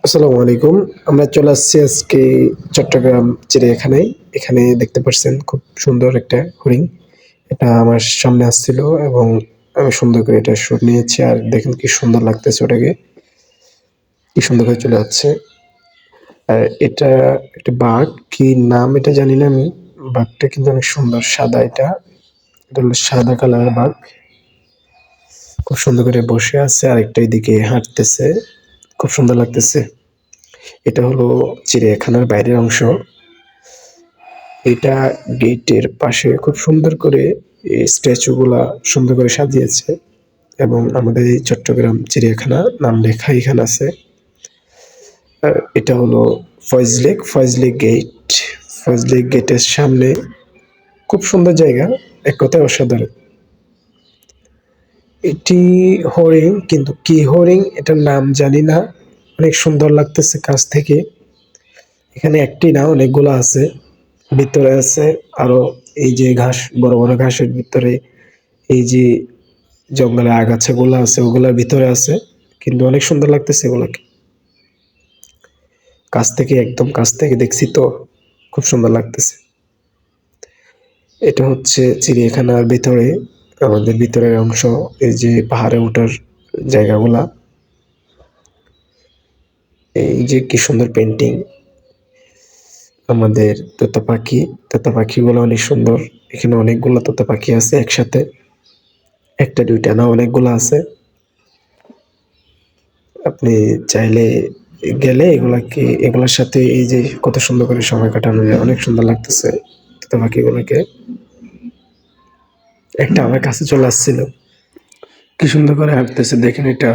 আসসালামু আলাইকুম। আমরা চলে আসছি আজকে চট্টগ্রাম চিড়িয়াখানায়। এখানে দেখতে পারছেন খুব সুন্দর একটা হরিণ। এটা আমার সামনে আসছিল এবং আমি সুন্দর করে এটার শুট নিয়েছি। আর দেখেন কি সুন্দর লাগতেছে ওটাকে। কি সুন্দর করে চলে যাচ্ছে। আর এটা একটা বাঘ, কি নাম এটা জানি না আমি। বাঘটা কিন্তু অনেক সুন্দর, সাদা এটা। এটা হলো সাদা কালারের বাঘ। খুব সুন্দর করে বসে আছে আর একটা এদিকে হাঁটতেছে। খুব সুন্দর লাগতেছে। এটা হলো চিড়িয়াখানার বাইরের অংশ। এটা গেটের পাশে খুব সুন্দর করে এই স্ট্যাচু গুলা সুন্দর করে সাজিয়েছে এবং আমাদের এই চট্টগ্রাম চিড়িয়াখানা নাম লেখা এখানে আছে। আর এটা হলো Foy's lake gate. Foy's lake গেটের সামনে খুব সুন্দর জায়গা, এক কথায় অসাধারণ। এটি হরিণ, কিন্তু কি হরিণ এটার নাম জানি না। অনেক সুন্দর লাগতেছে কাছ থেকে। এখানে একটি না, অনেকগুলো আছে। ভিতরে আছে আরো, এই যে ঘাস, বড় বড় ঘাসের ভিতরে এই যে জঙ্গলের আগাছাগুলো আছে ওগুলার ভিতরে আছে, কিন্তু অনেক সুন্দর লাগতেছে এগুলাকে। কাছ থেকে, একদম কাছ থেকে দেখছি তো, খুব সুন্দর লাগতেছে। এটা হচ্ছে চিড়িয়াখানার ভিতরে, আমাদের ভিতরের অংশ। এই যে পাহাড়ে ওঠার জায়গাগুলা, এই যে কি সুন্দর পেন্টিং। আমাদের তোতা পাখি, তোতা পাখিগুলো অনেক সুন্দর। এখানে অনেকগুলো তোতা পাখি আছে একসাথে, একটা দুইটা না, অনেকগুলো আছে। আপনি চাইলে গেলে এগুলার সাথে এই যে কত সুন্দর করে সময় কাটানো যায়, অনেক সুন্দর লাগতেছে তোতা পাখিগুলোকে। একটা আমার কাছে চলে আসছিল, কি সুন্দর করে হাঁটতেছে দেখেন এটা।